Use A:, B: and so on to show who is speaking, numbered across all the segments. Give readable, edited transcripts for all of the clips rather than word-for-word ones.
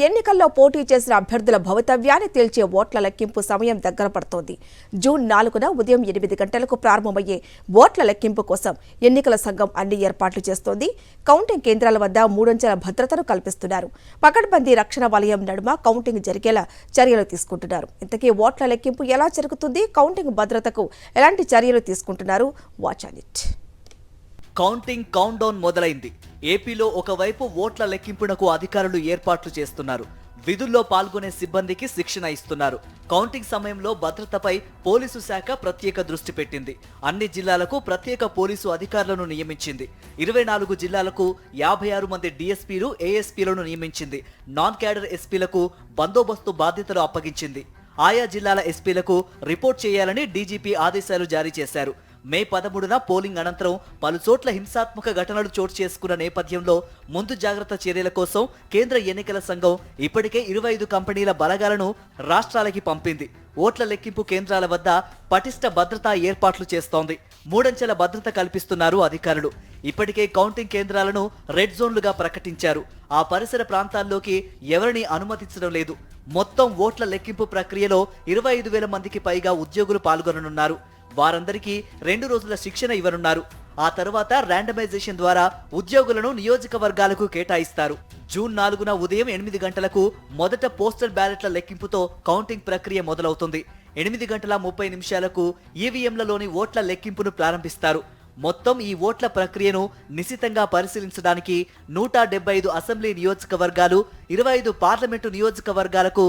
A: ఎన్నికల్లో పోటీ చేసిన అభ్యర్థుల భవితవ్యాన్ని తేల్చే ఓట్ల లెక్కింపు సమయం దగ్గర పడుతోంది. జూన్ 4న ఉదయం 8 గంటలకు ప్రారంభమయ్యే ఓట్ల లెక్కింపు కోసం ఎన్నికల సంఘం అన్ని ఏర్పాట్లు చేస్తోంది. కౌంటింగ్ కేంద్రాల వద్ద 3 అంచెల భద్రతను కల్పిస్తున్నారు. పకడ్బందీ రక్షణ వలయం నడుమ కౌంటింగ్ జరిగేలా చర్యలు తీసుకుంటున్నారు. ఇంతకీ ఓట్ల లెక్కింపు ఎలా జరుగుతుంది, కౌంటింగ్ భద్రతకు ఎలాంటి చర్యలు తీసుకుంటున్నారు, watch on it.
B: Counting count down మొదలైంది. ఏపీలో ఒకవైపు ఓట్ల లెక్కింపునకు అధికారులు ఏర్పాట్లు చేస్తున్నారు. విధుల్లో పాల్గొనే సిబ్బందికి శిక్షణ ఇస్తున్నారు. కౌంటింగ్ సమయంలో భద్రతపై పోలీసు శాఖ ప్రత్యేక దృష్టి పెట్టింది. అన్ని జిల్లాలకు ప్రత్యేక పోలీసు అధికారులను నియమించింది. 24 జిల్లాలకు 56 మంది డీఎస్పీలు, ఏఎస్పీలను నియమించింది. నాన్ క్యాడర్ ఎస్పీలకు బందోబస్తు బాధ్యతలు అప్పగించింది. ఆయా జిల్లాల ఎస్పీలకు రిపోర్ట్ చేయాలని డీజీపీ ఆదేశాలు జారీ చేశారు. మే 13న పోలింగ్ అనంతరం పలుచోట్ల హింసాత్మక ఘటనలు చోటు చేసుకున్న నేపథ్యంలో ముందు జాగ్రత్త చర్యల కోసం కేంద్ర ఎన్నికల సంఘం ఇప్పటికే 25 కంపెనీల బలగాలను రాష్ట్రాలకి పంపింది. ఓట్ల లెక్కింపు కేంద్రాల వద్ద పటిష్ట భద్రతా ఏర్పాట్లు చేస్తోంది. 3 అంచెల భద్రత కల్పిస్తున్నారు అధికారులు. ఇప్పటికే కౌంటింగ్ కేంద్రాలను రెడ్ జోన్లుగా ప్రకటించారు. ఆ పరిసర ప్రాంతాల్లోకి ఎవరిని అనుమతించడం లేదు. మొత్తం ఓట్ల లెక్కింపు ప్రక్రియలో 25,000 మందికి పైగా ఉద్యోగులు పాల్గొననున్నారు. వారందరికీ 2 రోజుల శిక్షణ ఇవ్వనున్నారు. ఆ తర్వాత ర్యాండమైజేషన్ ద్వారా ఉద్యోగులను నియోజకవర్గాలకు కేటాయిస్తారు. జూన్ 4న ఉదయం 8 గంటలకు మొదట పోస్టల్ బ్యాలెట్ల లెక్కింపుతో కౌంటింగ్ ప్రక్రియ మొదలవుతుంది. 8:30 ఈవీఎంలలోని ఓట్ల లెక్కింపును ప్రారంభిస్తారు. మొత్తం ఈ ఓట్ల ప్రక్రియను నిశితంగా పరిశీలించడానికి 175 అసెంబ్లీ నియోజకవర్గాలు, 25 పార్లమెంటు నియోజకవర్గాలకు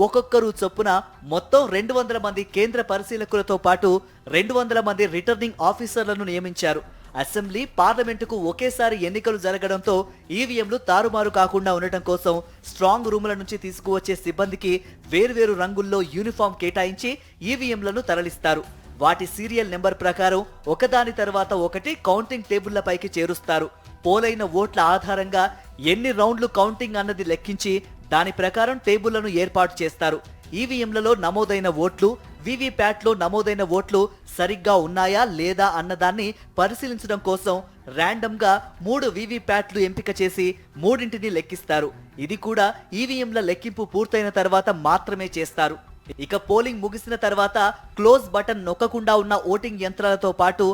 B: ఒక్కొక్కరు చొప్పున మొత్తం 200 మంది కేంద్ర పరిశీలకులతో పాటు 200 మంది రిటర్నింగ్ ఆఫీసర్లను నియమించారు. అసెంబ్లీ, పార్లమెంటుకు ఒకేసారి ఎన్నికలు జరగడంతో ఈవీఎంలు తారుమారు కాకుండా ఉండటం కోసం స్ట్రాంగ్ రూముల నుంచి తీసుకువచ్చే సిబ్బందికి వేర్వేరు రంగుల్లో యూనిఫామ్ కేటాయించి ఈవీఎంలను తరలిస్తారు. వాటి సీరియల్ నెంబర్ ప్రకారం ఒకదాని తర్వాత ఒకటి కౌంటింగ్ టేబుళ్లపైకి చేరుస్తారు. పోలైన ఓట్ల ఆధారంగా ఎన్ని రౌండ్లు కౌంటింగ్ అన్నది లెక్కించి దాని ప్రకారం టేబుళ్లను ఏర్పాటు చేస్తారు. ఈవీఎంలలో నమోదైన ఓట్లు, వీవీప్యాట్లో నమోదైన ఓట్లు సరిగ్గా ఉన్నాయా లేదా అన్నదాన్ని పరిశీలించడం కోసం ర్యాండమ్గా 3 వీవీప్యాట్లు ఎంపిక చేసి 3ంటిని లెక్కిస్తారు. ఇది కూడా ఈవీఎంల లెక్కింపు పూర్తయిన తర్వాత మాత్రమే చేస్తారు. ఇక పోలింగ్ ముగిసిన తర్వాత క్లోజ్ బటన్ నొక్కకుండా ఉన్న ఓటింగ్ యంత్రాలతో పాటు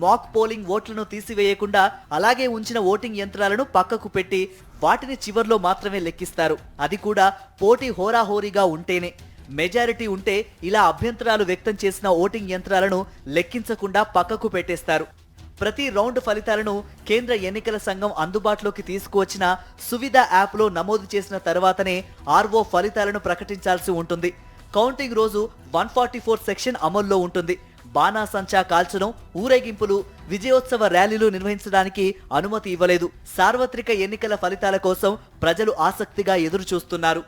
B: మాక్ పోలింగ్ ఓట్లను తీసివేయకుండా అలాగే ఉంచిన ఓటింగ్ యంత్రాలను పక్కకు పెట్టి వాటిని చివర్లో మాత్రమే లెక్కిస్తారు. అది కూడా పోటీ హోరాహోరీగా ఉంటేనే. మెజారిటీ ఉంటే ఇలా అభ్యంతరాలు వ్యక్తం చేసిన ఓటింగ్ యంత్రాలను లెక్కించకుండా పక్కకు పెట్టేస్తారు. ప్రతి రౌండ్ ఫలితాలను కేంద్ర ఎన్నికల సంఘం అందుబాటులోకి తీసుకువచ్చిన సువిధ యాప్లో నమోదు చేసిన తర్వాతనే ఆర్ఓ ఫలితాలను ప్రకటించాల్సి ఉంటుంది. కౌంటింగ్ రోజు 144 సెక్షన్ అమల్లో ఉంటుంది. బాణాసంచా కాల్చడం, ఊరేగింపులు, విజయోత్సవ ర్యాలీలు నిర్వహించడానికి అనుమతి ఇవ్వలేదు. సార్వత్రిక ఎన్నికల ఫలితాల కోసం ప్రజలు ఆసక్తిగా ఎదురు చూస్తున్నారు.